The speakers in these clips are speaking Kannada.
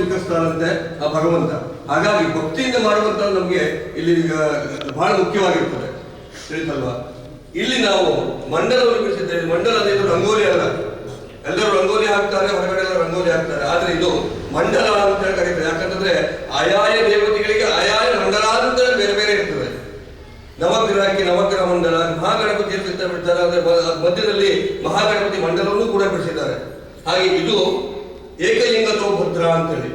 ಸ್ವೀಕರಿಸ್ತಾರಂತೆ ಆ ಭಗವಂತ. ಹಾಗಾಗಿ ಭಕ್ತಿಯಿಂದ ಮಾಡುವಂತ ನಮಗೆ ಇಲ್ಲಿ ಬಹಳ ಮುಖ್ಯವಾಗಿರ್ತದೆ, ತಿಳಿತಲ್ವಾ? ಇಲ್ಲಿ ನಾವು ಮಂಡಲವನ್ನು ಬಿಡಿಸಿದ್ದೇವೆ. ಮಂಡಲ ಅಂದರೆ ರಂಗೋಲಿ ಅಲ್ಲ. ಎಲ್ಲರೂ ರಂಗೋಲಿ ಹಾಕ್ತಾರೆ, ಹೊರಗಡೆ ಎಲ್ಲ ರಂಗೋಲಿ ಹಾಕ್ತಾರೆ. ಆದ್ರೆ ಇದು ಮಂಡಲ ಅಂತ ಹೇಳಿ ಕರೀತಾರೆ. ಯಾಕಂತಂದ್ರೆ ಆಯಾಯ ದೇವತೆಗಳಿಗೆ ಆಯಾಯ ಮಂಡಲ ಅಂತ ಬೇರೆ ಬೇರೆ ಇರ್ತದೆ. ನವಗ್ರಹಕ್ಕೆ ನವಗ್ರಹ ಮಂಡಲ, ಮಹಾಗಣಪತಿ ಅಂತ ಬಿಡ್ತಾರೆ. ಅಂದ್ರೆ ಮಧ್ಯದಲ್ಲಿ ಮಹಾಗಣಪತಿ ಮಂಡಲವನ್ನು ಕೂಡ ಬಿಡಿಸಿದ್ದಾರೆ. ಹಾಗೆ ಇದು ಏಕಲಿಂಗತೋ ಭದ್ರ ಅಂತೇಳಿ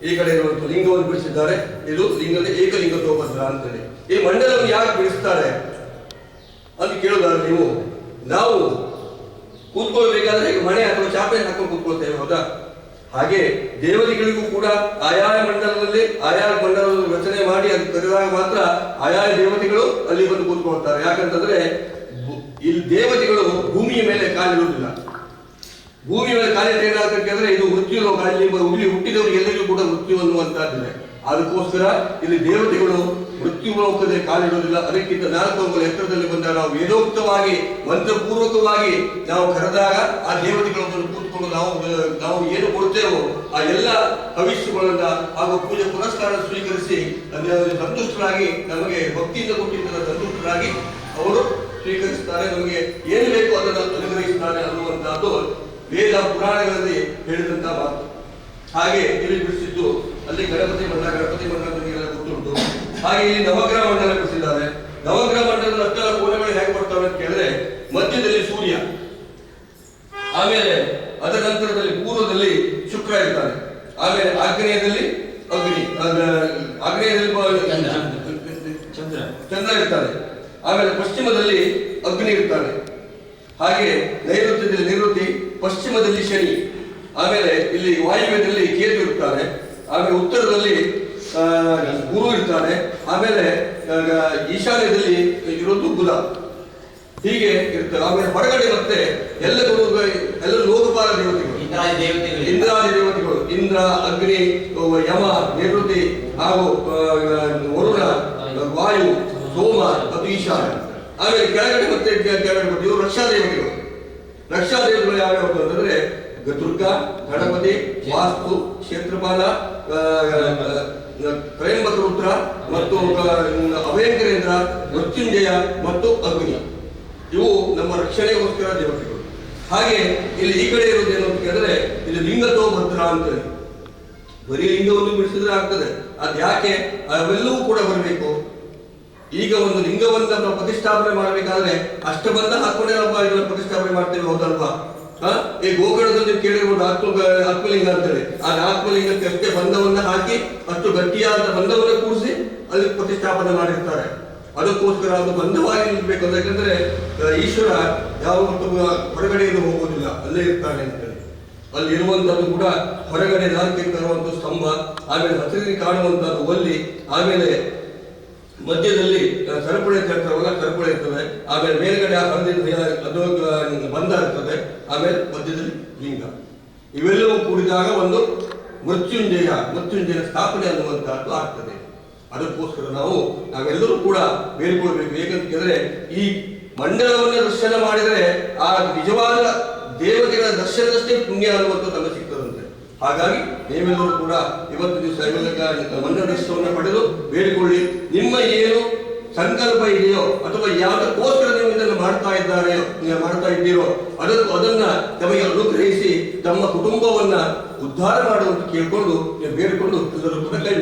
ಈ ಕಡೆ ಇರುವಂತ ಲಿಂಗವನ್ನು ಬಿಡಿಸಿದ್ದಾರೆ. ಇದು ಲಿಂಗದ ಏಕಲಿಂಗತೋ ಭದ್ರ ಅಂತೇಳಿ. ಈ ಮಂಡಲವನ್ನು ಯಾಕೆ ಬಿಡಿಸ್ತಾರೆ ಅಂತ ಕೇಳೋದಾದ್ರೆ, ನೀವು ನಾವು ಕೂತ್ಕೊಳ್ಬೇಕಾದ್ರೆ ಈಗ ಮನೆ ಅಥವಾ ಚಾಪೆ ಹಾಕೊಂಡು ಕೂತ್ಕೊಳ್ತೇವೆ, ಹೌದಾ? ಹಾಗೆ ದೇವತೆಗಳಿಗೂ ಕೂಡ ಆಯಾಯ ಮಂಡಲದಲ್ಲಿ ಆಯಾಯ ಮಂಡಲದ ರಚನೆ ಮಾಡಿ ಅದು ಕರೆದಾಗ ಮಾತ್ರ ಆಯಾಯ ದೇವತೆಗಳು ಅಲ್ಲಿ ಬಂದು ಕೂತ್ಕೊಳ್ತಾರೆ. ಯಾಕಂತಂದ್ರೆ ಇಲ್ಲಿ ದೇವತೆಗಳು ಭೂಮಿಯ ಮೇಲೆ ಕಾಲಿರುವುದಿಲ್ಲ. ಭೂಮಿಯ ಮೇಲೆ ಕಾಲಿಟ್ಟು ಏನಾಗುತ್ತೆ ಅಂದ್ರೆ ಇದು ಮೃತ್ಯು ಲೋಕ. ಇಲ್ಲಿ ಹುಟ್ಟಿದವರು ಎಲ್ಲರಿಗೂ ಕೂಡ ಮೃತ್ಯು ಅನ್ನುವಂತಹದ್ದಿದೆ. ಅದಕ್ಕೋಸ್ಕರ ಇಲ್ಲಿ ದೇವತೆಗಳು ಮೃತ್ಯು ಲೋಕದಲ್ಲಿ ಕಾಲಿಡುವುದಿಲ್ಲ. ಅದಕ್ಕಿಂತ 4 ಅಂಗುಲ ಎತ್ತರದಲ್ಲಿ ಬಂದಾಗ ನಾವು ವೇದೋಕ್ತವಾಗಿ ಮಂತ್ರಪೂರ್ವಕವಾಗಿ ನಾವು ಕರೆದಾಗ ಆ ದೇವತೆಗಳನ್ನು ಕೂತ್ಕೊಂಡು ನಾವು ಏನು ಕೊಡ್ತೇವೋ ಆ ಎಲ್ಲ ಭವಿಷ್ಯಗಳನ್ನ ಹಾಗೂ ಪೂಜೆ ಪುರಸ್ಕಾರ ಸ್ವೀಕರಿಸಿ ಸಂತುಷ್ಟರಾಗಿ, ನಮಗೆ ಭಕ್ತಿಯಿಂದ ಕೊಟ್ಟಿದ್ದ ಸಂತುಷ್ಟರಾಗಿ ಅವರು ಸ್ವೀಕರಿಸುತ್ತಾರೆ. ನಮಗೆ ಏನು ಬೇಕು ಅದನ್ನು ಅನುಗ್ರಹಿಸುತ್ತಾರೆ ಅನ್ನುವಂತಹದ್ದು ವೇದ ಪುರಾಣಗಳಲ್ಲಿ ಹೇಳಿದಂತ ಮಾತು. ಹಾಗೆ ಇಲ್ಲಿ ಬಿಡಿಸಿದ್ದು ಅಲ್ಲಿ ಗಣಪತಿ ಮಂಡಲ ನಿಮಗೆಲ್ಲ ಗೊತ್ತುಂಟು. ಹಾಗೆ ಇಲ್ಲಿ ನವಗ್ರಹ ಮಂಡಲ ಬಿಡಿಸಿದ್ದಾರೆ. ನವಗ್ರಹ ಮಂಡಲದ ಅಷ್ಟೆಲ್ಲ ಕೋಣೆಗಳು ಹೇಗೆ ಬರ್ತವೆ ಅಂತ ಕೇಳಿದ್ರೆ, ಮಧ್ಯದಲ್ಲಿ ಸೂರ್ಯ, ಆಮೇಲೆ ಅದರ ನಂತರದಲ್ಲಿ ಪೂರ್ವದಲ್ಲಿ ಶುಕ್ರ ಇರ್ತಾನೆ, ಆಮೇಲೆ ಆಗ್ನೇಯದಲ್ಲಿ ಅಗ್ನಿ, ಆಗ್ನೇಯದಲ್ಲಿ ಚಂದ್ರ ಇರ್ತಾನೆ, ಆಮೇಲೆ ಪಶ್ಚಿಮದಲ್ಲಿ ಅಗ್ನಿ ಇರ್ತಾನೆ. ಹಾಗೆ ನೈಋತ್ಯದಲ್ಲಿ ನಿವೃತ್ತಿ, ಪಶ್ಚಿಮದಲ್ಲಿ ಶನಿ, ಆಮೇಲೆ ಇಲ್ಲಿ ವಾಯುವ್ಯದಲ್ಲಿ ಕೇತು ಇರ್ತಾನೆ, ಆಮೇಲೆ ಉತ್ತರದಲ್ಲಿ ಗುರು ಇರ್ತಾನೆ, ಆಮೇಲೆ ಈಶಾನ್ಯದಲ್ಲಿ ಇರೋದು ಬುಧ. ಹೀಗೆ ಇರ್ತಾರೆ. ಆಮೇಲೆ ಹೊರಗಡೆ ಮತ್ತೆ ಎಲ್ಲ ಲೋಕಪಾಲ ದೇವತೆಗಳು, ಇಂದ್ರಾದಿ ದೇವತೆಗಳು, ಇಂದ್ರ, ಅಗ್ನಿ, ಯಮ, ನಿವೃತ್ತಿ ಹಾಗೂ ವರುಣ, ವಾಯು, ಸೋಮ ಮತ್ತು ಈಶಾನ್ಯ. ಆಮೇಲೆ ಕೆಳಗಡೆ ಮತ್ತೆ ಇವರು ರಕ್ಷಾ ದೇವತೆಗಳು. ರಕ್ಷಾ ದೇವತೆಗಳು ಯಾವ್ಯಾವ ಅಂತಂದ್ರೆ ದುರ್ಗಾ, ಗಣಪತಿ, ವಾಸ್ತು, ಕ್ಷೇತ್ರಪಾಲ, ತ್ರಯಂಬಕ ರುದ್ರ ಮತ್ತು ಅಭಯಂಕರೇಂದ್ರ, ಮೃತ್ಯುಂಜಯ ಮತ್ತು ಅಗ್ನಿ. ಇವು ನಮ್ಮ ರಕ್ಷಣೆಗೋಸ್ಕರ ದೇವತೆಗಳು. ಹಾಗೆ ಇಲ್ಲಿ ಈ ಕಡೆ ಇರುವುದೇನು ಅಂತ ಕೇಳಿದ್ರೆ, ಇಲ್ಲಿ ಲಿಂಗತೋ ಭದ್ರ ಅಂತೇಳಿ ಬರೀ ಲಿಂಗವನ್ನು ಬಿಡಿಸಿದ್ರೆ ಆಗ್ತದೆ. ಅದ್ ಯಾಕೆ ಅವೆಲ್ಲವೂ ಕೂಡ ಬರಬೇಕು. ಈಗ ಒಂದು ಲಿಂಗವನ್ನ ನಾವು ಪ್ರತಿಷ್ಠಾಪನೆ ಮಾಡಬೇಕಾದ್ರೆ ಅಷ್ಟಬಂಧ ಹಾಕೊಂಡೇ ನಾವು ಇದನ್ನ ಪ್ರತಿಷ್ಠಾಪನೆ ಮಾಡ್ತೇವೆ, ಹೌದಲ್ವಾ? ಈ ಗೋಕರ್ಣದಲ್ಲಿ ಕೇಳಿರ್ಬೋದು ಆತ್ಮಲಿಂಗ ಅಂತೇಳಿ. ಆ ಆತ್ಮಲಿಂಗಕ್ಕೆ ಅಷ್ಟೇ ಬಂಧವನ್ನ ಹಾಕಿ ಅಷ್ಟು ಗಟ್ಟಿಯಾದ ಬಂಧವನ್ನ ಕೂಡಿಸಿ ಅಲ್ಲಿ ಪ್ರತಿಷ್ಠಾಪನೆ ಮಾಡಿರ್ತಾರೆ. ಅದಕ್ಕೋಸ್ಕರ ಅದು ಬಂಧವಾಗಿ ನಿಲ್ಬೇಕು ಅಂತ. ಯಾಕಂದ್ರೆ ಈಶ್ವರ ಯಾವ ಹೊರಗಡೆ ಹೋಗೋದಿಲ್ಲ, ಅಲ್ಲೇ ಇರ್ತಾನೆ ಅಂತೇಳಿ. ಅಲ್ಲಿ ಇರುವಂತದ್ದು ಕೂಡ ಹೊರಗಡೆ ನಾಲ್ಕು ತರುವಂತ ಸ್ತಂಭ, ಆಮೇಲೆ ಹಸಿರು ಕಾಣುವಂತದ್ದು ಒಲ್ಲಿ, ಆಮೇಲೆ ಮಧ್ಯದಲ್ಲಿ ಸರಪಳಿ ಇರ್ತಾರಲ್ಲ, ಸರಪಳಿ ಇರ್ತದೆ, ಆಮೇಲೆ ಮೇಲ್ಗಡೆ ಅದು ಬಂಧ ಇರ್ತದೆ, ಆಮೇಲೆ ಮಧ್ಯದಲ್ಲಿ ಲಿಂಗ. ಇವೆಲ್ಲವೂ ಕೂಡಿದಾಗ ಒಂದು ಮೃತ್ಯುಂಜಯ ಸ್ಥಾಪನೆ ಅನ್ನುವಂತಹದ್ದು ಆಗ್ತದೆ. ಅದಕ್ಕೋಸ್ಕರ ನಾವೆಲ್ಲರೂ ಕೂಡ ಬೇಡ್ಕೊಳ್ಬೇಕು. ಹೇಗಂತ ಕೇಳಿದ್ರೆ, ಈ ಮಂಡಲವನ್ನು ದರ್ಶನ ಮಾಡಿದರೆ ಆ ನಿಜವಾದ ದೇವತೆಗಳ ದರ್ಶನದಷ್ಟೇ ಪುಣ್ಯ ಅನ್ನುವಂಥದ್ದು ನಮಗೆ ಸಿಗ್ತದಂತೆ. ಹಾಗಾಗಿ ನೀವೆಲ್ಲರೂ ಕೂಡ ಇವತ್ತು ದಿವಸ ಮಂಡಲ ದರ್ಶನವನ್ನು ಪಡೆದು ಬೇಡಿಕೊಳ್ಳಿ. ನಿಮ್ಮ ಏನು ಸಂಕಲ್ಪ ಇದೆಯೋ ಅಥವಾ ಯಾವುದಕ್ಕೋಸ್ಕರ ನೀವು ಇದನ್ನು ಮಾಡ್ತಾ ಇದ್ದೀರೋ ಅದನ್ನ ನಮಗೆ ಅನುಗ್ರಹಿಸಿ ತಮ್ಮ ಕುಟುಂಬವನ್ನ ಉದ್ಧಾರ ಮಾಡುವಂತ ಕೇಳಿಕೊಂಡು ನೀವು ಬೇಡಿಕೊಂಡು ಎಲ್ಲರೂ ಕೂಡ ಕೈ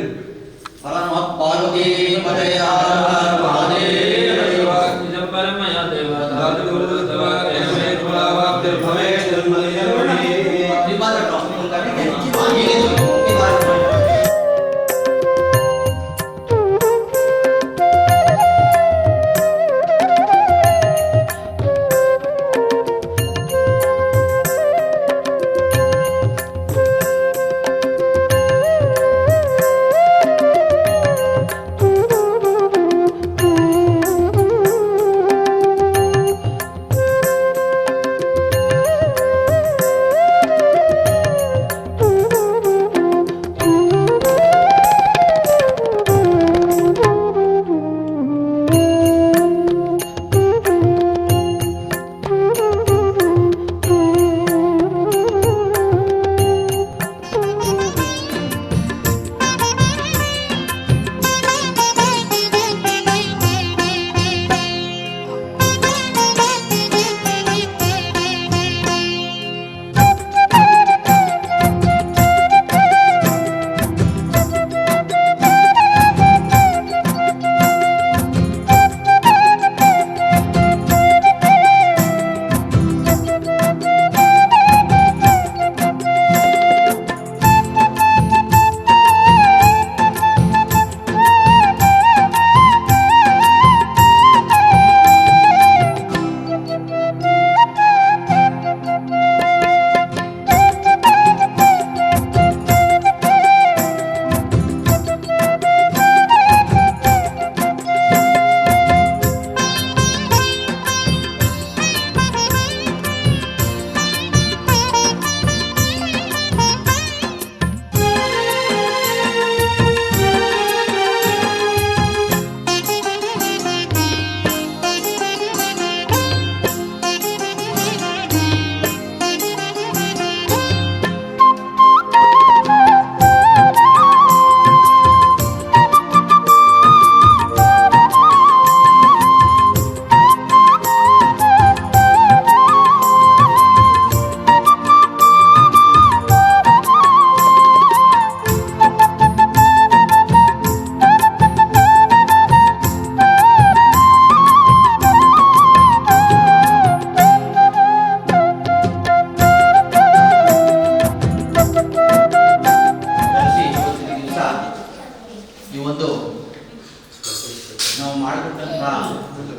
ನಾವು ಮಾಡಿದಂಥ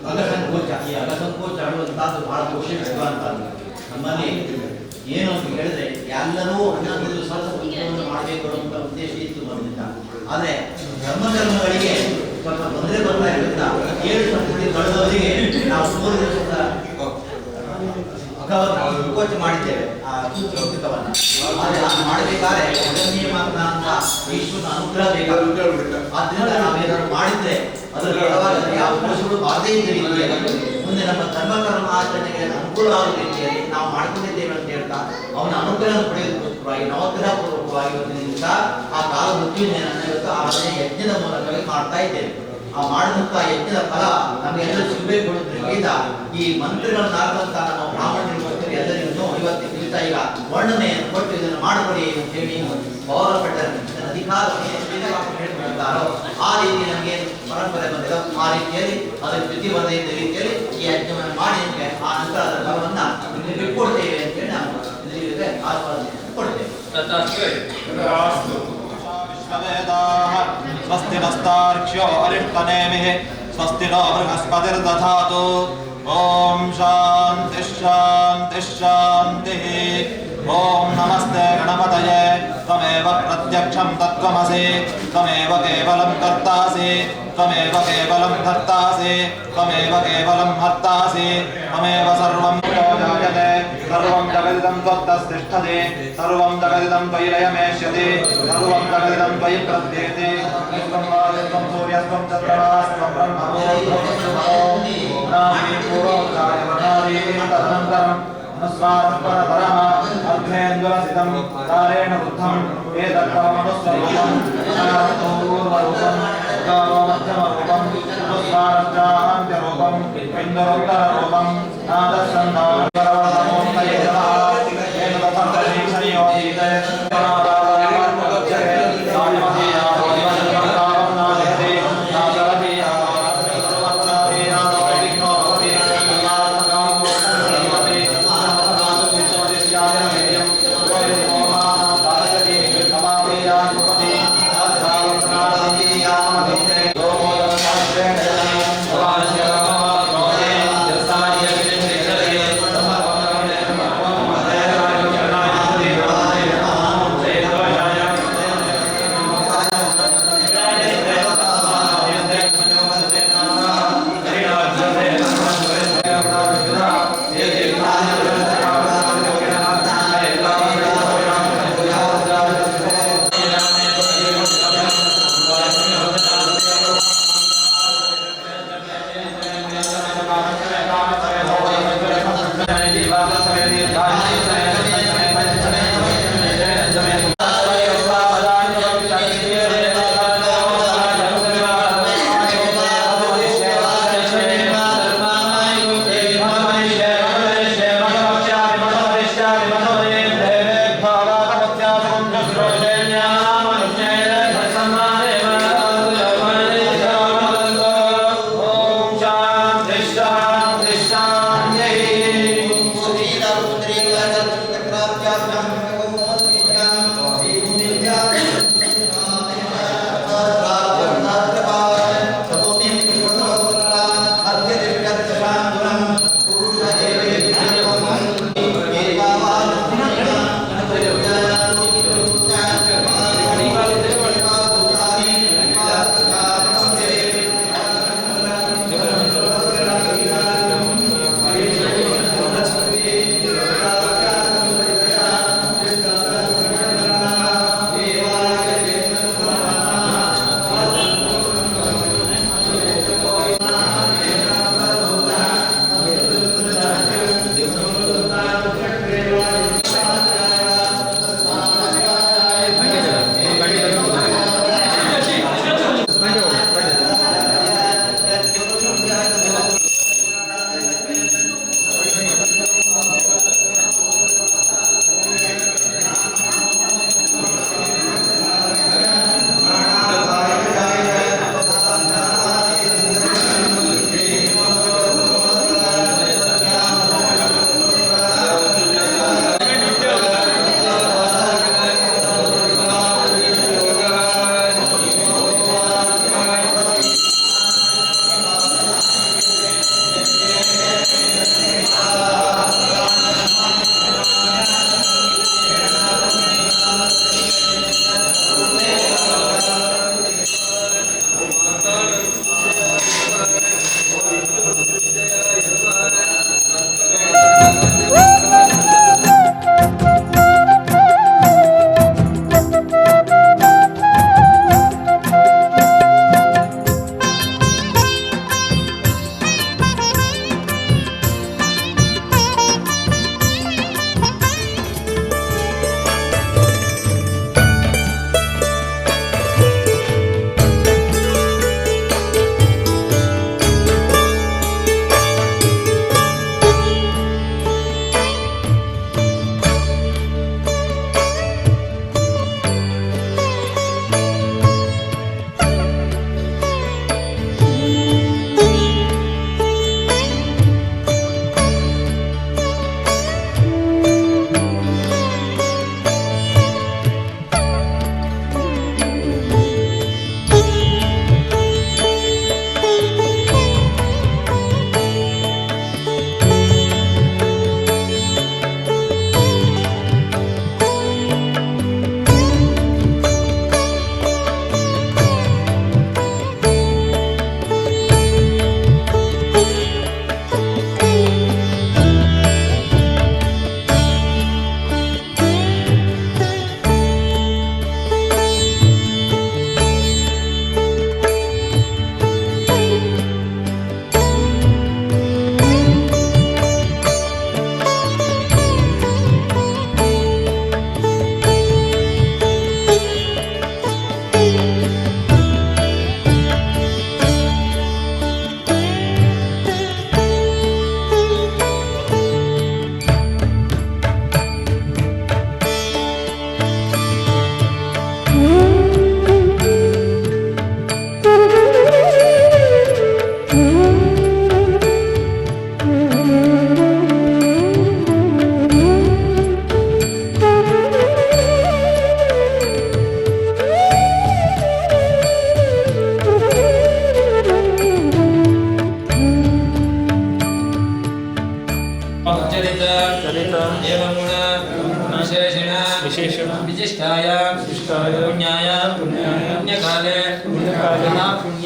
ಅಗಸಂಕೋಚ, ಈ ಅಗಸಂಕೋಚ ಆಡುವಂಥದ್ದು ಬಹಳ ದೋಷ ಅಂತ ನಮ್ಮಲ್ಲಿ ಏನು ಅಂತ ಹೇಳಿದ್ರೆ ಎಲ್ಲರೂ 11 ದಿವಸ ಪೂಜೆಯನ್ನು ಮಾಡಬೇಕು ಅಂತ ಉದ್ದೇಶ ಇತ್ತು ಬಂದಿದ್ದ. ಆದರೆ ಧರ್ಮಗಳಿಗೆ ಸ್ವಲ್ಪ ತೊಂದರೆ ಬರ್ತಾ ಇರೋದ್ರಿಂದ 7 ಸಂಪುಟಿ ಕಳೆದವರಿಗೆ ನಾವು 3 ದಿವಸದ ಸಂಕೋಚ ಮಾಡಿದ್ದೇವೆ ಆ ಸೂಚಕವನ್ನು. ಆದರೆ ನಾನು ಮಾಡಬೇಕಾದ್ರೆ ಈಶ್ವರನ ಅನುಗ್ರಹ ಬೇಕಾಗುತ್ತೆ. ಆದ್ದರಿಂದ ನಾವೇನಾದ್ರು ಮಾಡಿದ್ರೆ ಅದರ ಫಲವಾಗಿ ಯಾವ ದೋಷಗಳು ಬಾಧೆ ಇದ್ದ ರೀತಿಯಲ್ಲಿ ಮುಂದೆ ನಮ್ಮ ಧರ್ಮಕರ್ಮ ಆಚರಣೆಗೆ ಅನುಕೂಲವಾದ ರೀತಿಯಲ್ಲಿ ನಾವು ಮಾಡ್ಕೊಂಡಿದ್ದೇವೆ ಅಂತ ಹೇಳ್ತಾ ಅವನ ಅನುಗ್ರಹ ಪಡೆಯೋದಕ್ಕೋಸ್ಕರವಾಗಿ ನವಗ್ರಹ ಪೂರ್ವಕವಾಗಿ ಒಂದು ದಿವಸ ಆ ಕಾಲ ಮೃತ್ಯುವಿನ ಇವತ್ತು ಆಚರಣೆ ಯಜ್ಞದ ಮೂಲಕವೇ ಮಾಡ್ತಾ ಇದ್ದೇವೆ. ಆ ಮಾಡಿದಂತ ಯಜ್ಞದ ಫಲ ನಮಗೆಲ್ಲ ಸಿಗಬೇಕು ಅನ್ನೋದ್ರಿಂದ ಈ ಮಂತ್ರಗಳನ್ನು ಆಡುವಂತ ನಮ್ಮ ಬ್ರಾಹ್ಮಣರಿಗೋಸ್ಕರ ಎಲ್ಲರಿಗೂ ಇವತ್ತಿನ ದಿವಸ ಈಗ ವರ್ಣನೆಯನ್ನು ಕೊಟ್ಟು ಇದನ್ನು ಮಾಡಿಕೊಡಿ ಅಂತ ಹೇಳಿ ಗೌರವಪಟ್ಟ ಅಧಿಕಾರವನ್ನು ಹೇಳ್ಕೊಳ್ತಾರೋ ಆ ರೀತಿ ನಮಗೆ ಪರಂಪರೆ ಬಂದಿದೆ. ಆ ರೀತಿಯಲ್ಲಿ ಅದರ ಚ್ಯುತಿ ಬರದೇ ಇದ್ದ ರೀತಿಯಲ್ಲಿ ಈ ಯಜ್ಞವನ್ನು ಮಾಡಿ ನಮಗೆ ಆ ನಂತರ ಅದರ ಫಲವನ್ನ ನಿಮಗೆ ಬಿಟ್ಕೊಡ್ತೇವೆ ಅಂತ ಹೇಳಿ ನಾವು ಇದರಿಗೆ ಆಸ್ವಾದನೆಯನ್ನು ಕೊಡ್ತೇವೆ. ಸ್ವಸ್ತಿ ನಸ್ತಾರ್ಕ್ಷ್ಯೋ ಅರಿಷ್ಟನೇಮಿಃ ಸ್ವಸ್ತಿ ನೋ ಬೃಹಸ್ಪತಿರ್ದಧಾತು. ಓಂ ಶಾಂತಿ ಶಾಂತಿ ಶಾಂತಿ. ಓಂ ನಮಸ್ತೆ ಗಣಪತಯೇ ತ್ವಮೇವ ಪ್ರತ್ಯಕ್ಷಂ ತತ್ವಮಸಿ ತ್ವಮೇವ ಕೇವಲಂ ಕರ್ತಾಸಿ ತ್ವಮೇವ ಕೇವಲಂ ಧರ್ತಾಸಿ ತ್ವಮೇವ ಕೇವಲಂ ಹರ್ತಾಸಿ ತ್ವಮೇವ ಸರ್ವಂ ಜಾಯತೆ ಸರ್ವಂ ಜಗದಿದಂ ತ್ವತ್ತಸ್ತಿಷ್ಠತಿ ಸರ್ವಂ ಜಗದಿದಂ ತ್ವಯಿ ಲಯಮೇಷ್ಯತಿ ಸರ್ವಂ ಜಗದಿದಂ ತ್ವಯಿ ಪ್ರತ್ಯೇತಿ ತ್ವಂ ವಾಯುಸ್ತ್ವಂ ಸೂರ್ಯಸ್ತ್ವಂ ಚಂದ್ರಮಾಸ್ತ್ವಂ ಬ್ರಹ್ಮೋಸ್ತ್ವಂ ನಾಮಿ ಪೂರ್ವೋಕ್ತಾಯ ವರ್ಣಾದೀನಿ ತದನಂತರಂ अनुस्वारपरपरः अर्धेन्द्रसितं तारेण बुद्धं एतत्परमनुस्वरूपं पूर्वरूपं मध्यमरूपं अनुस्वारश्चान्त्यरूपं इन्दरोत्तररूपं नादसन्नामूर्तये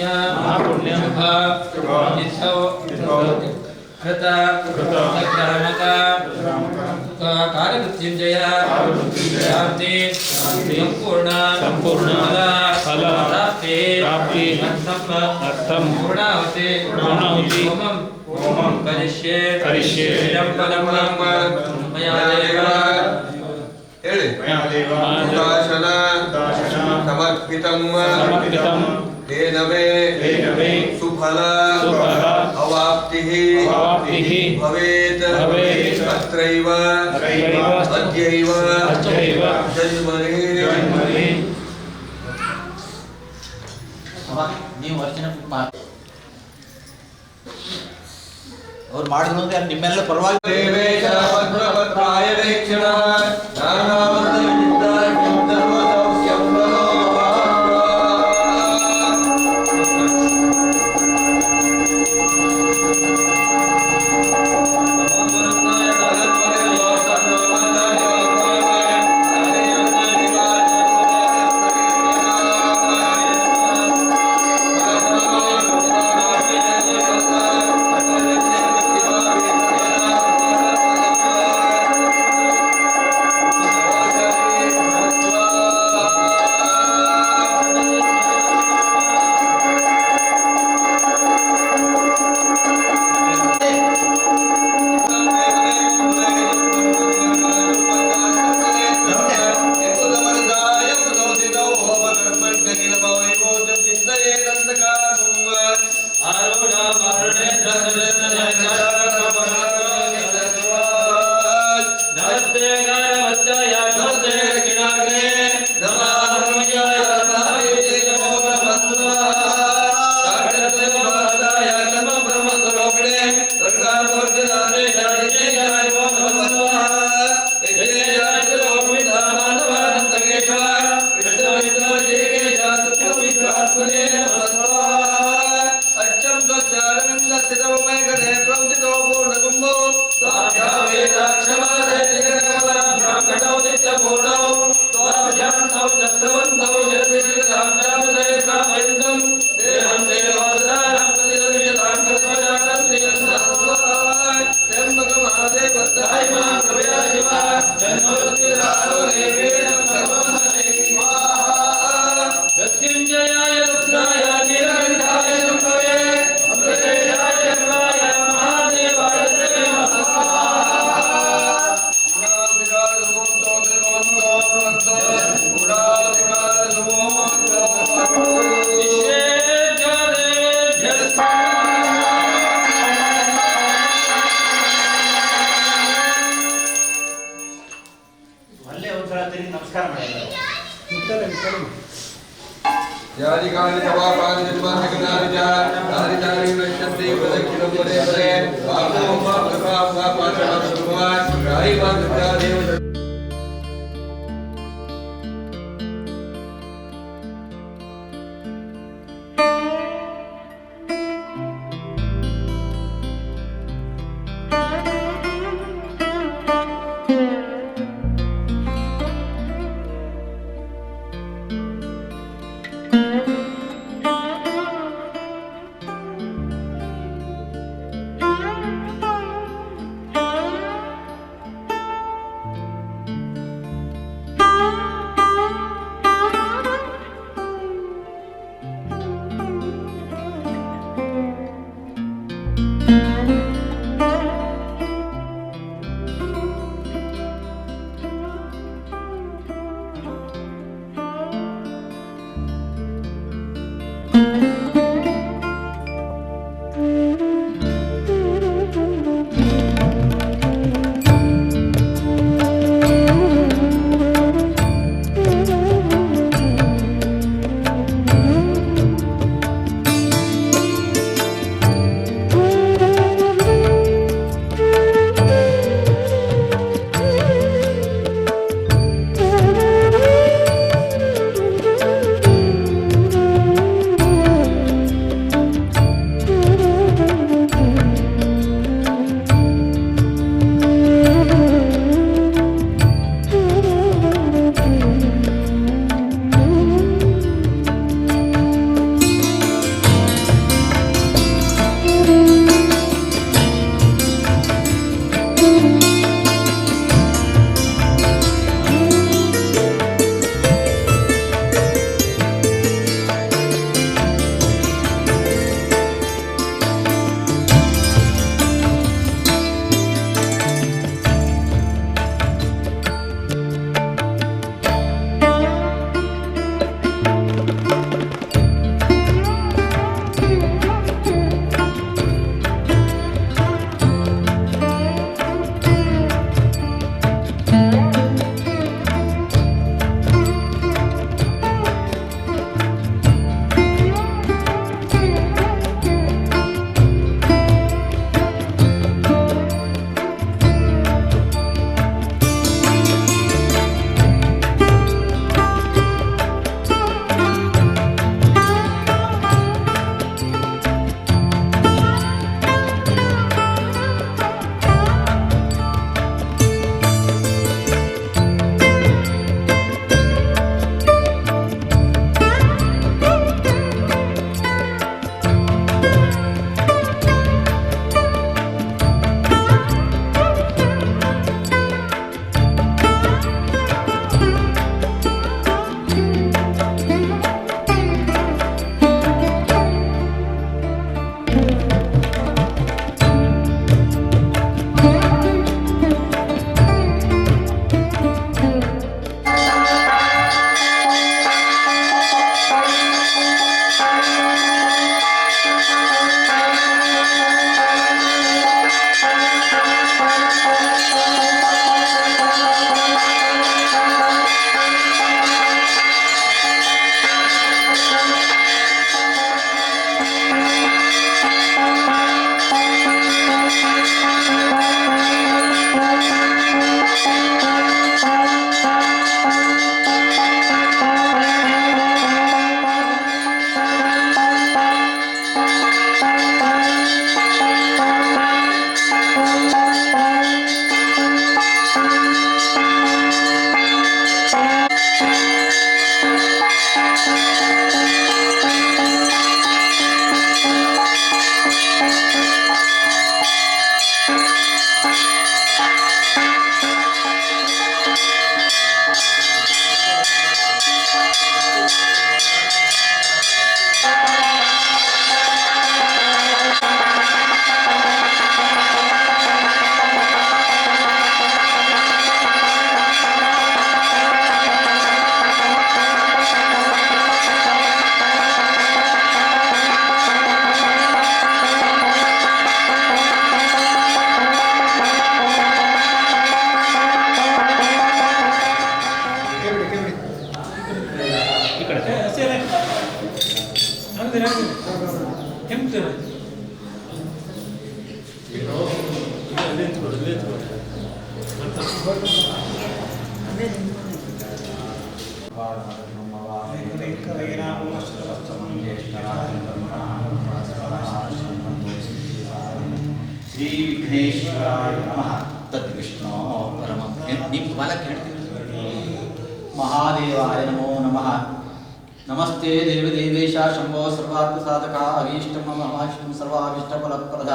महापुण्य कृत कालमृत्युंजय शांति संपूर्ण फल प्राप्ति अर्थम पूर्णाहुति होमं करिष्ये इदं फलं मया देव ಹೇಳಿ ಉದಾಸನ ಸಮರ್ಪಿತಂ ತೇನವೇ ಸುಫಲ ಅವಾಪ್ತಿಃ ಭವೇತ್ ಅತ್ರೈವ ಅದ್ಯೈವ ಜನ್ಮನಿ. ನೀವು ಅರ್ಚನೆ ಅವ್ರು ಮಾಡಿದ್ರು ಅಂದ್ರೆ ನಿಮ್ಮೆಲ್ಲ ಪರವಾಗಿ ದೇವೇಶ ಪದ್ಮಪತ್ರಾಯ ವೇಕ್ಷಣ ನಾನಾವೃತ ವಿಚಿತ್ರ ಸರ್ವಸೌಖ್ಯಂ ಶ್ರೀ ವಿಘ್ನೇಶ್ವರಾಯ ನಮಃ. ತದ್ವಿಷ್ಣು ಪರಮ ನಿಮ್ಮ ಬಾಲಕ್ಕೆ ಹೇಳ್ತೀನಿ. ಮಹಾದೇವಾಯ ನಮೋ ನಮಃ. ನಮಸ್ತೆ ದೇವದೇವೇಶ ಶಂಭೋ ಸರ್ವಾರ್ಥ ಸಾಧಕ ಅಭೀಷ್ಟ ಮಮ ಮಹಾವಿಷ್ಣು ಸರ್ವಾಭೀಷ್ಟ ಫಲಪ್ರದ.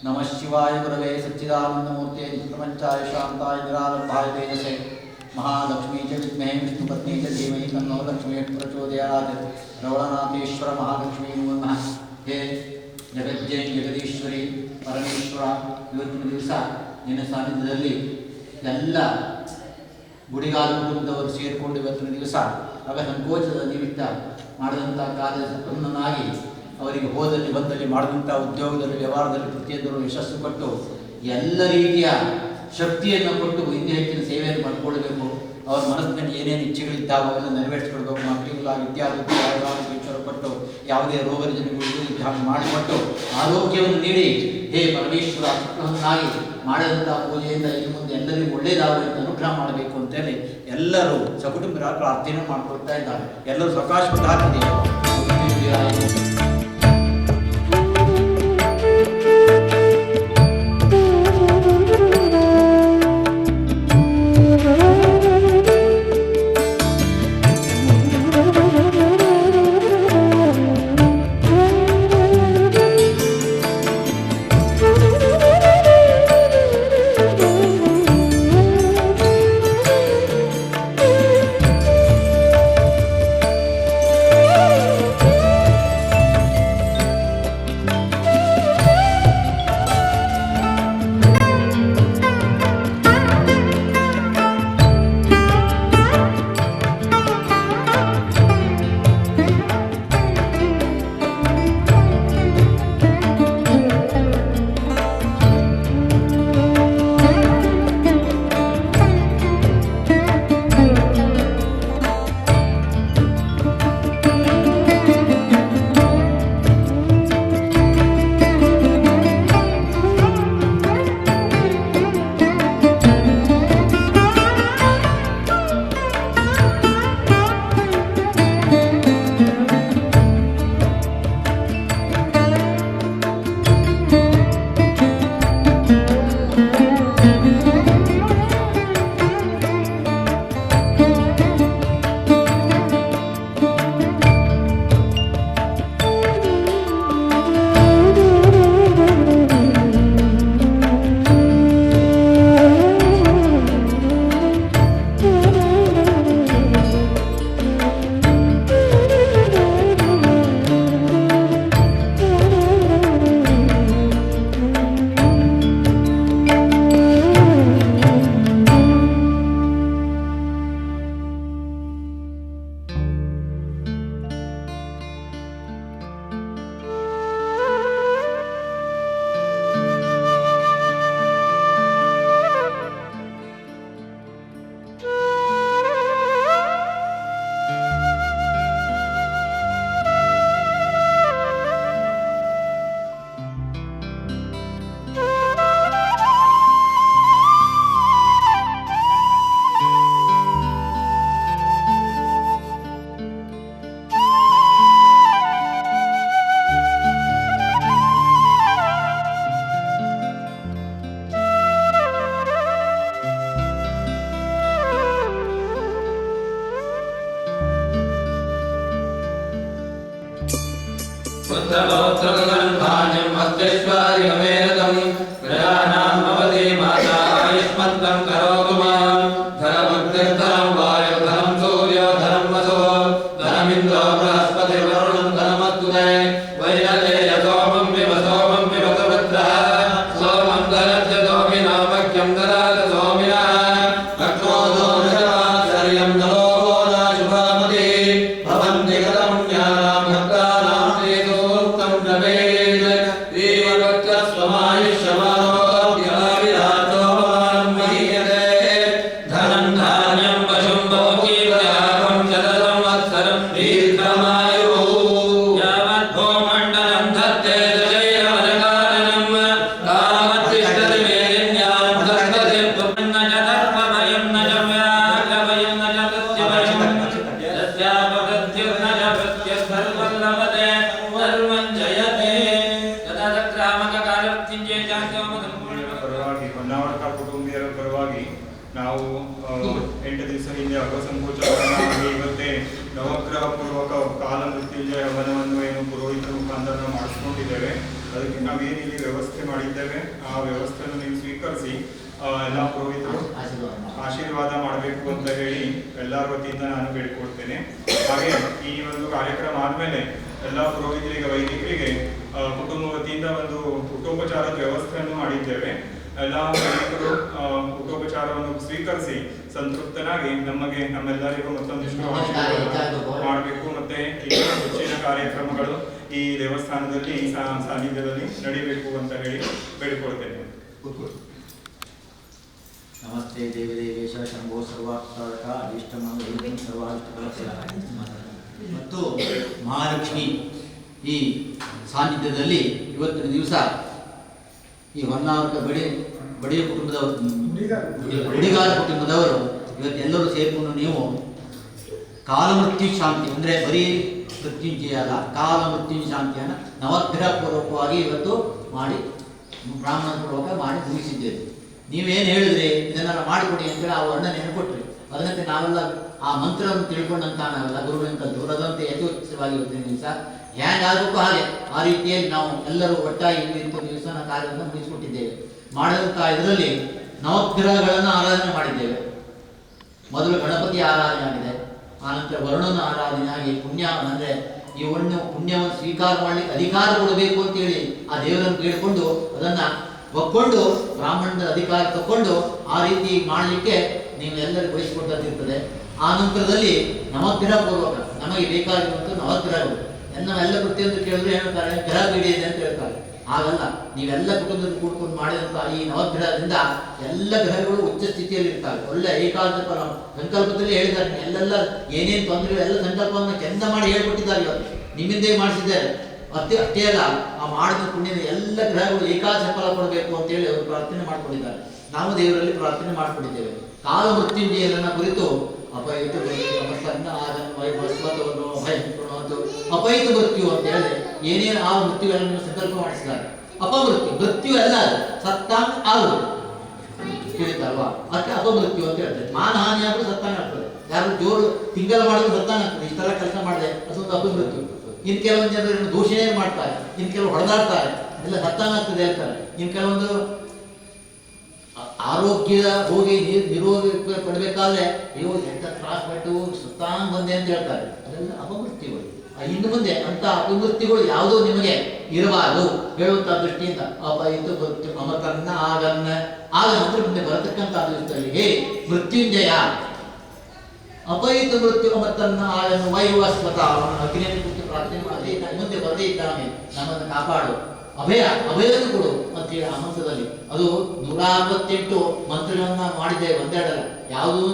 ನಮಃ ಶಿವಾಯ ಗುರವೇ ಸಚ್ಚಿದಾನಂದಮೂರ್ತೆ ನಿತ್ಯಪ್ರಪಂಚಾಯ ಶಾಂತಾಯ ನಿರಾಲಂಬಾಯ ತೇಜಸೆ ಮಹಾಲಕ್ಷ್ಮೀ ಚ ವಿದ್ಮಹೇ ವಿಷ್ಣುಪತ್ನಿ ಚ ಧೀಮಹಿ ತನ್ನೋ ಲಕ್ಷ್ಮೀ ಪ್ರಚೋದಯಾತ್. ರವಳನಾಥೇಶ್ವರ ಮಹಾಲಕ್ಷ್ಮೀ ನಮಃ. ಹೇ ಜಗಜ್ಜಯ ಜಗದೀಶ್ವರಿ ಪರಮೇಶ್ವರ, ಇವತ್ತಿನ ದಿವಸ ನಿನ್ನ ಸಾನ್ನಿಧ್ಯದಲ್ಲಿ ಎಲ್ಲ ಗುಡಿಗಾಲ ಕುಟುಂಬದವರು ಸೇರಿಕೊಂಡು ಇವತ್ತಿನ ದಿವಸ ಅವ ಸಂಕೋಚದ ನಿಮಿತ್ತ ಮಾಡಿದಂಥ ಕಾರ್ಯನಾಗಿ ಅವರಿಗೆ ಹೋದಲ್ಲಿ ಬಂದಲ್ಲಿ ಮಾಡಿದಂಥ ಉದ್ಯೋಗದಲ್ಲಿ ವ್ಯವಹಾರದಲ್ಲಿ ಪ್ರತಿಯೊಂದರೂ ಯಶಸ್ಸು ಕೊಟ್ಟು ಎಲ್ಲ ರೀತಿಯ ಶಕ್ತಿಯನ್ನು ಕೊಟ್ಟು ಹಿಂದೆ ಹೆಚ್ಚಿನ ಸೇವೆಯನ್ನು ಮಾಡಿಕೊಳ್ಬೇಕು. ಅವ್ರ ಮನಸ್ಸಿನಲ್ಲಿ ಏನೇನು ಇಚ್ಛೆಗಳಿದ್ದಾವೆ ಅವೆಲ್ಲ ನೆರವೇರಿಸಿಕೊಳ್ಬೇಕು. ಮಕ್ಕಳಿಗೆಲ್ಲ ವಿದ್ಯಾರ್ಥಿ ಕೊಟ್ಟು ಯಾವುದೇ ರೋಗ ರುಜಿನಗಳು ಹಾಗೆ ಮಾಡಿಕೊಟ್ಟು ಆರೋಗ್ಯವನ್ನು ನೀಡಿ ಹೇ ಪರಮೇಶ್ವರ ಅನುಗ್ರಹವನ್ನಾಗಿ ಮಾಡಿದಂಥ ಪೂಜೆಯಿಂದ ಇನ್ನು ಮುಂದೆ ಎಲ್ಲರಿಗೂ ಒಳ್ಳೆಯದಾಗಲಿ ಅಂತ ಅನುಗ್ರಹ ಮಾಡಬೇಕು ಅಂತೇಳಿ ಎಲ್ಲರೂ ಸಕುಟುಂಬರ ಪ್ರಾರ್ಥನೆ ಮಾಡಿಕೊಳ್ತಾ ಇದ್ದಾರೆ. ಎಲ್ಲರೂ ಸಕಾಶ ಹಾಕಿದೆ. पुत्रपौत्रगन्धान्यं मस्तेश्वारिगमेरतं प्रजानां भवति माता आयुष्मन्तं करोतु मां धनभक्तिर्धनं वायु धनं सूर्यो धनं वसो धनमिन्द्रो बृहस्पतिर्वरुणं धनमस्तु ते वैरतेय सोमं पिबत भद्रः सोमं धनस्य सोमिना मह्यं ददातु सोमिना भक्तोदो नशवात्सर्यं नलोको न शुभामति भवन्ति गतपुण्यानां भक्तानां श्रीसूक्तं प्रवेद श्रीवत्सस्वमायुष्यमानोऽप्याविराजो मां महीयते धनं धान्यं पशुं बहुकीर्त्यागं शतसंवत्सरं दीर्घमायुः यावत् भूमण्डलं ನಾವು 8 ದಿವಸ ಹಿಂದೆ ಅಗಸಂಕೋಚಾರವನ್ನು ಮಾಡಿ ಇವತ್ತೇ ನವಗ್ರಹ ಪೂರ್ವಕ ಕಾಲ ಮೃತ್ಯುಂಜಯ ಹವನವನ್ನು ಏನು ಪುರೋಹಿತರ ಮುಖಾಂತರ ನಾವು ಮಾಡಿಸ್ಕೊಂಡಿದ್ದೇವೆ. ಅದಕ್ಕೆ ನಾವೇನಿಲ್ಲಿ ವ್ಯವಸ್ಥೆ ಮಾಡಿದ್ದೇವೆ ಆ ವ್ಯವಸ್ಥೆಯನ್ನು ನೀವು ಸ್ವೀಕರಿಸಿ ಎಲ್ಲ ಪುರೋಹಿತರು ಆಶೀರ್ವಾದ ಮಾಡಬೇಕು ಅಂತ ಹೇಳಿ ಎಲ್ಲರ ವತಿಯಿಂದ ನಾನು ಬೇಡಿಕೊಳ್ತೇನೆ. ಹಾಗೆ ಈ ಒಂದು ಕಾರ್ಯಕ್ರಮ ಆದಮೇಲೆ ಎಲ್ಲ ಪುರೋಹಿತರಿಗೆ ವೈದಿಕರಿಗೆ ಕುಟುಂಬ ವತಿಯಿಂದ ಒಂದು ಊಟೋಪಚಾರದ ವ್ಯವಸ್ಥೆಯನ್ನು ಮಾಡಿದ್ದೇವೆ. ಎಲ್ಲ ವೈದಿಕರು ಊಟೋಪಚಾರವನ್ನು ಸ್ವೀಕರಿಸಿ ಸಂತೃಪ್ತನಾಗಿ ನಮ್ಮೆಲ್ಲರಿಗೂ ಮತ್ತೊಂದಿಷ್ಟು ಮಾಡಬೇಕು. ಮತ್ತೆ ಈ ಹೆಚ್ಚಿನ ಕಾರ್ಯಕ್ರಮಗಳು ಈ ದೇವಸ್ಥಾನದಲ್ಲಿ ಈ ಸಾನ್ನಿಧ್ಯದಲ್ಲಿ ನಡೀಬೇಕು ಅಂತ ಹೇಳಿ ಬೇಡಿಕೊಳ್ತೇನೆ. ನಮಸ್ತೆ ದೇವದೇವೇಶ ಶಂಭೋ ಸರ್ವಾರ್ಥಕ ಅಭೀಷ್ಟಮಂಗಲಂ ಸರ್ವಾರ್ಥಫಲಪ್ರದಾಯ. ಮತ್ತು ಮಹಾಲಕ್ಷ್ಮಿ ಈ ಸಾನ್ನಿಧ್ಯದಲ್ಲಿ ಇವತ್ತಿನ ದಿವಸ ಈ ಹೊನ್ನಾವರದ ಬಡಿಯ ಕುಟುಂಬದವರು, ಗುಡಿಗಾರ ಕುಟುಂಬದವರು ಇವತ್ತೆಲ್ಲರೂ ಸೇರಿಕೊಂಡು ನೀವು ಕಾಲಮೃತ್ಯು ಶಾಂತಿ ಅಂದರೆ ಬರೀ ಮೃತ್ಯುಂಜಯ ಅಲ್ಲ, ಕಾಲಮೃತ್ಯು ಶಾಂತಿಯನ್ನು ನವಗ್ರಹ ಪೂರ್ವಕವಾಗಿ ಇವತ್ತು ಮಾಡಿ ಬ್ರಾಹ್ಮಣ ಪೂರ್ವಕ ಮಾಡಿ ಮುಗಿಸಿದ್ದೇವೆ. ನೀವೇನು ಹೇಳಿದ್ರಿ ಇದನ್ನೆಲ್ಲ ಮಾಡಿಕೊಡಿ ಅಂತೇಳಿ ಆ ವರ್ಣನೆಯನ್ನು ಕೊಟ್ಟರಿ. ಅದರಂತೆ ನಾವೆಲ್ಲ ಆ ಮಂತ್ರವನ್ನು ತಿಳ್ಕೊಂಡಂತ ನಾವೆಲ್ಲ ಗುರುವಿನ ಕಲ್ತವರು ಅದರಂತೆ ಯಥೋಚಿತವಾಗಿ ಇವತ್ತಿನ ದಿವಸ ಹೇಗಾಗಬೇಕು ಹಾಗೆ ಆ ರೀತಿಯಲ್ಲಿ ನಾವು ಎಲ್ಲರೂ ಒಟ್ಟಾಗಿ ಇಂಥ ದಿವಸನ ಕಾರ್ಯವನ್ನು ಮುಗಿಸಿಕೊಟ್ಟಿದ್ದೇವೆ. ಮಾಡಿದಂಥ ಇದರಲ್ಲಿ ನವಗ್ರಹಗಳನ್ನು ಆರಾಧನೆ ಮಾಡಿದ್ದೇವೆ. ಮೊದಲು ಗಣಪತಿ ಆರಾಧನೆ ಆಗಿದೆ, ಆನಂತರ ವರುಣನ ಆರಾಧನೆ ಆಗಿ ಪುಣ್ಯ ಅಂದರೆ ಈ ಪುಣ್ಯವನ್ನು ಸ್ವೀಕಾರ ಮಾಡಲಿಕ್ಕೆ ಅಧಿಕಾರ ಕೊಡಬೇಕು ಅಂತೇಳಿ ಆ ದೇವರನ್ನು ಕೇಳಿಕೊಂಡು ಅದನ್ನು ಒಕ್ಕೊಂಡು ಬ್ರಾಹ್ಮಣದ ಅಧಿಕಾರ ತಗೊಂಡು ಆ ರೀತಿ ಮಾಡಲಿಕ್ಕೆ ನೀವು ಎಲ್ಲರಿಗೂ ವಹಿಸಿಕೊಟ್ಟಂತಿರ್ತದೆ. ಆ ನಂತರದಲ್ಲಿ ನವಗ್ರಹ ಪೂರ್ವಕ ನಮಗೆ ಬೇಕಾಗಿರುವಂಥ ನವಗ್ರಹಗಳು ನಾವೆಲ್ಲ ಕೃತ್ಯ ಅಂತ ಕೇಳಿದ್ರೆ ಹೇಳ್ತಾರೆ ಗ್ರಹ ಬಿಡಿ ಇದೆ ಅಂತ ಹೇಳ್ತಾರೆ. ಹಾಗಲ್ಲ, ನೀವೆಲ್ಲ ಕುಟುಂಬದಲ್ಲಿ ಕೂಡ್ಕೊಂಡು ಮಾಡಿದಂಥ ಈ ನವಗ್ರಹದಿಂದ ಎಲ್ಲ ಗ್ರಹಗಳು ಉಚ್ಚ ಸ್ಥಿತಿಯಲ್ಲಿ ಇರ್ತಾರೆ. ಒಳ್ಳೆ ಏಕಾಂತ ಫಲ ಸಂಕಲ್ಪದಲ್ಲಿ ಹೇಳಿದ್ದಾರೆ. ಎಲ್ಲೆಲ್ಲ ಏನೇನು ತೊಂದರೆ ಎಲ್ಲ ಸಂಕಲ್ಪವನ್ನು ಚೆಂದ ಮಾಡಿ ಹೇಳ್ಕೊಟ್ಟಿದ್ದಾರೆ. ಇವತ್ತು ನಿಮ್ಮಿಂದೇ ಮಾಡಿಸಿದ್ದಾರೆ. ಅಷ್ಟೇ ಅಲ್ಲ, ಆ ಮಾಡಿದ ಪುಣ್ಯದ ಎಲ್ಲ ಗ್ರಹಗಳು ಏಕಾದಶ ಫಲ ಕೊಡಬೇಕು ಅಂತೇಳಿ ಅವರು ಪ್ರಾರ್ಥನೆ ಮಾಡ್ಕೊಂಡಿದ್ದಾರೆ. ನಾವು ದೇವರಲ್ಲಿ ಪ್ರಾರ್ಥನೆ ಮಾಡ್ಕೊಂಡಿದ್ದೇವೆ. ಕಾಲ ಮೃತ್ಯುಂಜಯರನ್ನ ಕುರಿತು ಅಪೈತ ಅಪೈತ ಮೃತ್ಯು ಅಂತ ಹೇಳಿದ್ರೆ ಏನೇನು ಆ ಮೃತ್ಯುಗಳನ್ನು ಸಂಕಲ್ಪ ಮಾಡಿಸಿದ್ದಾರೆ. ಅಪಮೃತ್ಯು ಮೃತ್ಯು ಎಲ್ಲ ಸತ್ತಾಂಗ ಆಗುವುದು ತಿಳಿತಲ್ವಾ, ಅದಕ್ಕೆ ಅಪಮೃತ್ಯು ಅಂತ ಹೇಳ್ತಾರೆ. ಮಾನಹಾನಿ ಆದರೂ ಸತ್ತಾಂಗ ಆಗ್ತದೆ. ಯಾರು ಜೋರು ತಿಂಗಳ ಮಾಡಿದ್ರು ಸತ್ತಾಂಗ ಆಗ್ತದೆ. ಇಷ್ಟೆಲ್ಲ ಕೆಲಸ ಮಾಡಿದೆ ಅದೊಂದು ಅಪಮೃತ್ಯು. ಇನ್ನು ಕೆಲವೊಂದು ಜನರು ದೂಷಣೆ ಮಾಡ್ತಾರೆ, ಇನ್ನು ಕೆಲವು ಹೊಡೆದಾಡ್ತಾರೆ, ಎಲ್ಲ ಸತ್ತಾಂಗ ಆಗ್ತದೆ ಹೇಳ್ತಾರೆ. ಇನ್ನು ಕೆಲವೊಂದು ಆರೋಗ್ಯದ ಹೋಗಿ ನಿರೋಗ ಪಡಬೇಕಾದ್ರೆ ಅಯ್ಯೋ ಎಂತ ತ್ರಾಸ ಪಟ್ಟು ಸತ್ತಾಂಗ ಬಂದೆ ಅಂತ ಹೇಳ್ತಾರೆ. ಅದೆಲ್ಲ ಅಪಮೃತ್ಯುಗಳು. ಇನ್ನು ಮುಂದೆ ಅಂತ ಅಪಮೃತ್ಯುಗಳು ಯಾವುದೋ ನಿಮಗೆ ಇರಬಾರದು ಹೇಳುವಂತಹ ದೃಷ್ಟಿಯಿಂದ ಅಪೈತು ಮೃತ್ಯು ಅಮತನ್ನ ಆಗನ್ನ ಆಗ ನಂತರ ಮುಂದೆ ಬರತಕ್ಕಂಥ ದಿವಸದಲ್ಲಿ ಹೇ ಮೃತ್ಯುಂಜಯ ಅಪೈತ ಮೃತ್ಯು ಅಮತನ್ನ ಆಗನ್ನು ವೈವಸ್ವತ ಅಗ್ನಿಯನ್ನು ಕುರಿತು ಪ್ರಾರ್ಥನೆ ಮಾಡದೆ ಮುಂದೆ ಬರದೇ ಇದ್ದಾನೆ ನಮ್ಮನ್ನು ಕಾಪಾಡು, ಅಭಯವನ್ನು ಕೊಡು ಅಂತೇಳಿ ಆ ಮಂತ್ರದಲ್ಲಿ ಅದು 168 ಮಂತ್ರಗಳನ್ನ ಮಾಡಿದ್ದೇವೆ. ಒಂದೆರಡಲ್ಲ, ಯಾವುದೂ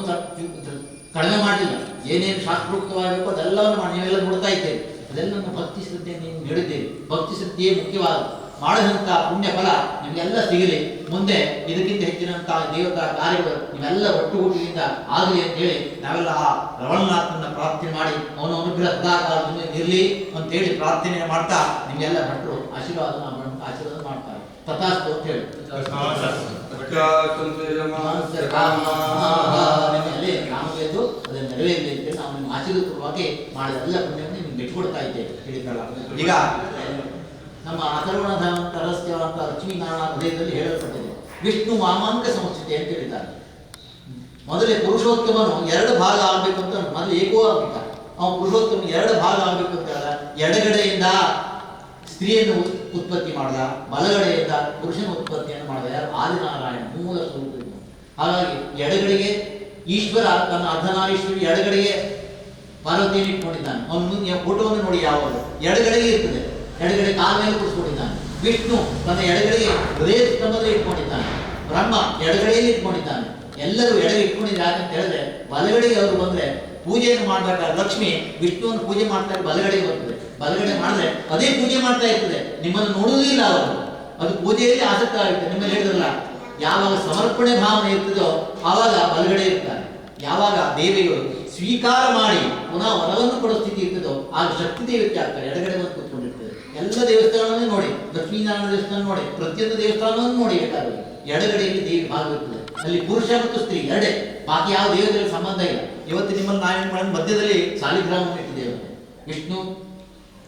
ಕಡಿಮೆ ಮಾಡಲಿಲ್ಲ. ಏನೇನು ಶಾಸ್ತ್ರೋಕ್ತವಾಗಬೇಕು ಅದೆಲ್ಲವನ್ನು ಮಾಡಿ ನೀವೆಲ್ಲ ನೋಡ್ತಾ ಇದ್ದೇವೆ. ಅದೆಲ್ಲ ಭಕ್ತಿ ಶ್ರದ್ಧೆ ನೀವು ನೀಡಿದ್ದೇವೆ. ಭಕ್ತಿ ಶ್ರದ್ಧೆಯೇ ಮುಖ್ಯವಾದ ಮಾಡಿದಂಥ ಪುಣ್ಯ ಫಲ ನಿಮಗೆಲ್ಲ ಸಿಗಲಿ. ಮುಂದೆ ಇದಕ್ಕಿಂತ ಹೆಚ್ಚಿನಂಥ ದೇವತಾ ಕಾರ್ಯಗಳು ನಿಮ್ಮೆಲ್ಲ ಒಟ್ಟುಗೂಟಿನಿಂದ ಆಗಲಿ ಅಂತ ಹೇಳಿ ನಾವೆಲ್ಲ ಆ ರವಣನಾಥನ ಪ್ರಾರ್ಥನೆ ಮಾಡಿ ಅವನ ಅನುಗ್ರಹ ಸದಾಕಾಲ ಇರಲಿ ಅಂತೇಳಿ ಪ್ರಾರ್ಥನೆ ಮಾಡ್ತಾ ನಿಮಗೆಲ್ಲ ಭಟ್ರು ಆಶೀರ್ವಾದ ಮಾಡ್ತಾರೆ. ತಥಾಸ್ತು ಅಂತ ಹೇಳಿ ನಿಮ್ಮಲ್ಲಿ ಕಾಮಬೇಕು ಅದನ್ನು ನೆರವೇರಲಿ ಅಂತೇಳಿ ನಾವು ನಿಮ್ಮ ಆಶೀರ್ವಾದವಾಗಿ ಮಾಡಿದ ಎಲ್ಲ ಪುಣ್ಯವನ್ನು ನಿಮ್ಗೆ ಬಿಟ್ಕೊಡ್ತಾ ಇದ್ದೇವೆ. ಹೇಳಿದ್ರಲ್ಲ, ಈಗ ನಮ್ಮ ಅಥರ್ವಣಧರಸ್ಯ ಅಂತ ಲಕ್ಷ್ಮೀನಾರಾಯಣ ಹೃದಯದಲ್ಲಿ ಹೇಳಲ್ಪಟ್ಟಿದೆ. ವಿಷ್ಣು ವಾಮಾಂಕ ಸಂಸ್ಥಿತಿ ಅಂತ ಹೇಳಿದ್ದಾರೆ. ಮೊದಲೇ ಪುರುಷೋತ್ತಮನು 2 ಭಾಗ ಆಗಬೇಕು ಅಂತ ಮೊದಲು ಏಕೋ ಆಗ್ಬೇಕಾರೆ ಅವನು ಪುರುಷೋತ್ತಮ 2 ಭಾಗ ಆಗಬೇಕು ಅಂತ ಹೇಳಿದ. ಎಡಗಡೆಯಿಂದ ಸ್ತ್ರೀಯನ್ನು ಉತ್ಪತ್ತಿ ಮಾಡಿದ, ಬಲಗಡೆಯಿಂದ ಪುರುಷನ ಉತ್ಪತ್ತಿಯನ್ನು ಮಾಡಿದ. ಯಾರು? ಆದಿನಾರಾಯಣ ಮೂಲ ಸ್ವರೂಪದಿಂದ. ಹಾಗಾಗಿ ಎಡಗಡೆಗೆ ಈಶ್ವರ ತನ್ನ ಅರ್ಧನಾರೀಶ್ವರಿ ಎಡಗಡೆಗೆ ಪಾರ್ವತಿಯನ್ನು ಇಟ್ಕೊಂಡಿದ್ದಾನೆ. ಅವನು ಫೋಟೋವನ್ನು ನೋಡಿ ಯಾವಾಗ ಎಡಗಡೆಗೆ ಇರ್ತದೆ, ಎಡಗಡೆ ಕಾಲ ಮೇಲೆ ಕೂರಿಸ್ಕೊಂಡಿದ್ದಾನೆ. ವಿಷ್ಣು ತನ್ನ ಎಡಗಡೆಗೆ ಹೃದಯ ಸ್ತಂಭದಲ್ಲಿ ಇಟ್ಕೊಂಡಿದ್ದಾನೆ. ಬ್ರಹ್ಮ ಎಡಗಡೆಯಲ್ಲಿ ಇಟ್ಕೊಂಡಿದ್ದಾನೆ. ಎಲ್ಲರೂ ಎಡಗೆ ಇಟ್ಕೊಂಡಿದ್ದಾರೆ. ಯಾಕಂತ ಹೇಳಿದ್ರೆ ಬಲಗಡೆಗೆ ಅವರು ಬಂದ್ರೆ ಪೂಜೆಯನ್ನು ಮಾಡ್ಬೇಕಾದ್ರೆ ಲಕ್ಷ್ಮಿ ವಿಷ್ಣುವನ್ನು ಪೂಜೆ ಮಾಡ್ತಾರೆ, ಬಲಗಡೆಗೆ ಬರ್ತದೆ. ಬಲಗಡೆ ಮಾಡಿದ್ರೆ ಅದೇ ಪೂಜೆ ಮಾಡ್ತಾ ಇರ್ತದೆ, ನಿಮ್ಮನ್ನು ನೋಡುವುದಿಲ್ಲ ಅವರು. ಅದು ಪೂಜೆಯಲ್ಲಿ ಆಸಕ್ತ ಆಗುತ್ತೆ. ನಿಮ್ಮಲ್ಲಿ ಹೇಳಿದ್ರಲ್ಲ, ಯಾವಾಗ ಸಮರ್ಪಣೆ ಭಾವನೆ ಇರ್ತದೋ ಆವಾಗ ಬಲಗಡೆ ಇರ್ತಾರೆ. ಯಾವಾಗ ದೇವಿಗಳು ಸ್ವೀಕಾರ ಮಾಡಿ ಪುನಃ ವರವನ್ನು ಕೊಡೋ ಸ್ಥಿತಿ ಇರ್ತದೋ ಆಗ ಶಕ್ತಿ ದೇವತೆ ಆಗ್ತಾರೆ. ಎಡಗಡೆ ಬಂದು ಕೂತ್ಕೊಂಡಿರ್ತದೆ. ಎಲ್ಲ ದೇವಸ್ಥಾನವನ್ನು ನೋಡಿ, ಲಕ್ಷ್ಮೀನಾರಾಯಣ ದೇವಸ್ಥಾನ ನೋಡಿ, ಪ್ರತಿಯೊಂದು ದೇವಸ್ಥಾನವನ್ನು ನೋಡಿ ಬೇಕಾದ್ರೆ ಎಡಗಡೆಯಲ್ಲಿ ದೇವಿ ಭಾಗವಿರ್ತದೆ. ಅಲ್ಲಿ ಪುರುಷ ಮತ್ತು ಸ್ತ್ರೀ ಎರಡೇ, ಬಾಕಿ ಯಾವ ದೇವತೆಗಳ ಸಂಬಂಧ ಇಲ್ಲ. ಇವತ್ತು ನಿಮ್ಮಲ್ಲಿ ನಾವೇನು ಮಾಡೋದು, ಮಧ್ಯದಲ್ಲಿ ಸಾಲಿಗ್ರಾಮವನ್ನು ಇಟ್ಟಿದ್ದೇವೆ. ವಿಷ್ಣು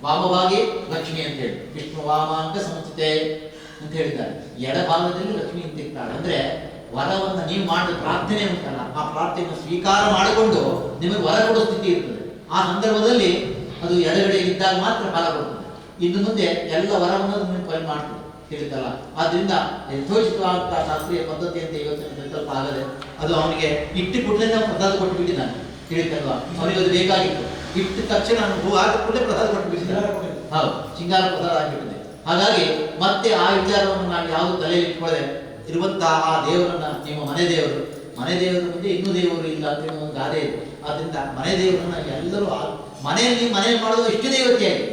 ವಾಮಭಾಗಿ ಲಕ್ಷ್ಮಿ ಅಂತ ಹೇಳಿ, ವಿಷ್ಣು ವಾಮಾಂಕ ಸಮಚಿತೆ ಅಂತ ಹೇಳಿದ್ದಾರೆ. ಎಡಭಾಗದಲ್ಲಿ ಲಕ್ಷ್ಮಿ ಅಂತ ಇರ್ತಾಳೆ. ಅಂದ್ರೆ ವರವನ್ನು ನೀವು ಮಾಡಿದ ಪ್ರಾರ್ಥನೆ ಉಂಟಲ್ಲ, ಆ ಪ್ರಾರ್ಥನೆಯನ್ನು ಸ್ವೀಕಾರ ಮಾಡಿಕೊಂಡು ನಿಮಗೆ ವರ ಕೊಡೋ ಸ್ಥಿತಿ ಇರ್ತದೆ. ಆ ಸಂದರ್ಭದಲ್ಲಿ ಅದು ಎಡಗಡೆ ಇದ್ದಾಗ ಮಾತ್ರ ಫಲ ಕೊಡ್ತದೆ. ಇನ್ನು ಮುಂದೆ ಎಲ್ಲ ವರವನ್ನು ನಿಮಗೆ ಫಲ ಮಾಡ್ತದೆ, ತಿಳಿತಲ್ಲ. ಆದ್ರಿಂದ ಯಥೋಚಿತವಾದಂತಹ ಶಾಸ್ತ್ರೀಯ ಪದ್ಧತಿ ಅಂತ ಯೋಚನೆ ಸ್ವಲ್ಪ ಆಗದೆ, ಅದು ಅವನಿಗೆ ಇಟ್ಟು ಕೂಡಲೇ ನಾವು ಪ್ರಸಾದ ಕೊಟ್ಟು ಬಿಟ್ಟಿದ್ದಾನೆ, ತಿಳಿತಲ್ವಾ. ಅವನಿಗೆ ಅದು ಬೇಕಾಗಿತ್ತು. ಇಟ್ಟ ತಕ್ಷಣ ಹೂ ಹಾಕಿ ಕೂಡಲೇ ಪ್ರಸಾದ ಕೊಟ್ಟು ಬಿಟ್ಟಿದ್ದಾನೆ. ಹೌದು, ಸಿಂಗಾರ ಪ್ರಸಾದ ಆಗಿಬಿಟ್ಟಿದೆ. ಹಾಗಾಗಿ ಮತ್ತೆ ಆ ವಿಚಾರವನ್ನು ನಾವು ಯಾವುದು ತಲೆಯಲ್ಲಿ ಇಟ್ಕೊಳ್ಳದೆ ಇರುವಂತಹ ಆ ದೇವರನ್ನ, ನಿಮ್ಮ ಮನೆ ದೇವರು, ಮನೆ ದೇವರ ಮುಂದೆ ಇನ್ನೂ ದೇವರು ಇಲ್ಲ ಅಂತ ಒಂದು ಗಾದೆ ಇದೆ. ಆದ್ರಿಂದ ಮನೆ ದೇವರನ್ನ ಎಲ್ಲರೂ ಮನೆಯಲ್ಲಿ ಮಾಡೋದು ಇಷ್ಟ ದೇವತೆಯಾಗಿ.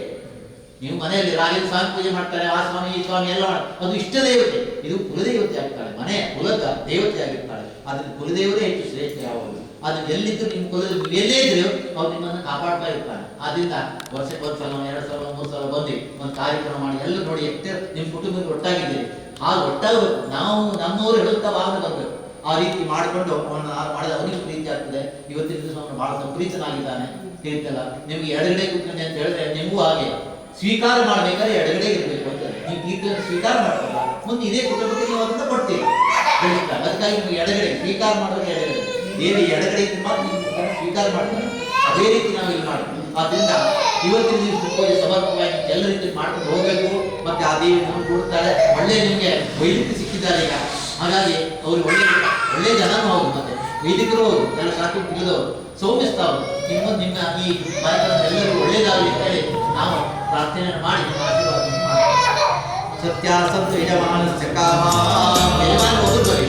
ನೀವು ಮನೆಯಲ್ಲಿ ರಾಜೇಂದ್ರ ಸ್ವಾಮಿ ಪೂಜೆ ಮಾಡ್ತಾರೆ, ಆ ಸ್ವಾಮಿ ಈ ಸ್ವಾಮಿ ಎಲ್ಲ ಮಾಡ್ತಾರೆ, ಅದು ಇಷ್ಟ ದೇವತೆ. ಇದು ಕುಲದೇವತೆ ಆಗ್ತಾಳೆ, ಮನೆಯ ಕುಲದ ದೇವತೆ ಆಗಿರ್ತಾಳೆ. ಆದ್ರೆ ಕುಲದೇವರೇ ಹೆಚ್ಚು ಶ್ರೇಷ್ಠ ಯಾವಾಗ. ಅದು ಎಲ್ಲಿದ್ದು ನಿಮ್ಮ ಕುಲದಲ್ಲಿ ನೀವು ಎಲ್ಲೇ ಇದ್ರೂ ಅವ್ರು ನಿಮ್ಮನ್ನು ಕಾಪಾಡ್ತಾ ಇರ್ತಾನೆ. ಆದ್ರಿಂದ ವರ್ಷಕ್ಕೆ 1 ಸಲ 2 ಸಲ 3 ಸಲ ಬಂದು ಒಂದು ಕಾರ್ಯಕ್ರಮ ಮಾಡಿ ಎಲ್ಲ ನೋಡಿ ಎಷ್ಟು ನಿಮ್ಮ ಕುಟುಂಬಕ್ಕೆ ಒಟ್ಟಾಗಿದ್ದೀರಿ. ಆ ಒಟ್ಟಾಗಬೇಕು. ನಾವು ನಮ್ಮವರು ಹೇಳುತ್ತಾ ಭಾವನೆ ಬರಬೇಕು. ಆ ರೀತಿ ಮಾಡಿಕೊಂಡು ಅವನ್ನ ಮಾಡಿದ ಅವನಿಗೆ ಪ್ರೀತಿ ಆಗ್ತದೆ. ಇವತ್ತಿನ ದಿವಸ ಅವನು ಬಹಳ ಸಂಪ್ರೀತನಾಗಿದ್ದಾನೆ, ಹೇಳ್ತಲ್ಲ. ನಿಮ್ಗೆ ಎಡಗಡೆ ಕೂತ್ಕೊಂಡೆ ಅಂತ ಹೇಳಿದ್ರೆ ನಿಮಗೂ ಹಾಗೆ ಸ್ವೀಕಾರ ಮಾಡ್ಬೇಕಾದ್ರೆ ಎಡಗಡೆ ಇರಬೇಕು ಅಂತ. ನೀವು ತೀರ್ಥವನ್ನು ಸ್ವೀಕಾರ ಮಾಡ್ತಲ್ಲ, ಮುಂದೆ ಇದೇ ಕುಟುಂಬಕ್ಕೆ ನೀವು ಅದನ್ನ ಕೊಡ್ತೀರಿ. ಅದಕ್ಕಾಗಿ ನಿಮ್ಗೆ ಎಡಗಡೆ ಸ್ವೀಕಾರ ಮಾಡೋದು ಎಡಗಡೆ, ದೇವಿ ಎಡಗಡೆ ಇದ್ದು ಮಾತ್ರ ನೀವು ಸ್ವೀಕಾರ ಮಾಡ್ತಾರೆ. ಅದೇ ರೀತಿ ನಾವು ಇಲ್ಲಿ ಮಾಡ್ತೀವಿ. ಆದ್ರಿಂದ ಇವತ್ತಿನ ದಿವಸ ಪೂಜೆ ಸಮರ್ಪಕವಾಗಿ ಎಲ್ಲ ರೀತಿ ಮಾಡ್ಕೊಂಡು ಹೋಗ್ಬೇಕು. ಮತ್ತೆ ಆ ದೇವಿ ನಮ್ಗೆ ಕೊಡ್ತಾಳೆ. ಒಳ್ಳೆ ನಿಮಗೆ ವೈದ್ಯರು ಸಿಕ್ಕಿದ್ದಾರೆ ಈಗ. ಹಾಗಾಗಿ ಅವರು ಒಳ್ಳೆ ಜನನೂ ಹೌದು, ಮತ್ತೆ ವೈದಿಕರು ಹೌದು, ಎಲ್ಲ ಶಾಸ್ತ್ರ ತಿಳಿದವರು, ಸೌಮ್ಯಸ್ಥಾವರು. ನಿಮ್ಮ ಈ ಕಾರ್ಯಕ್ರಮ ಎಲ್ಲರೂ ಒಳ್ಳೇದಾಗಲಿ ಅಂತ ಹೇಳಿ ನಾವು ಪ್ರಾರ್ಥನೆಯನ್ನು ಮಾಡಿ ಆಶೀರ್ವಾದ ಮಾಡಿ. ಸತ್ಯಾಸಂತ ಯಜಮಾನಸ್ಯ ಕಾಮ, ಯಜಮಾನ ಹೋದ್ರು ಬರೀ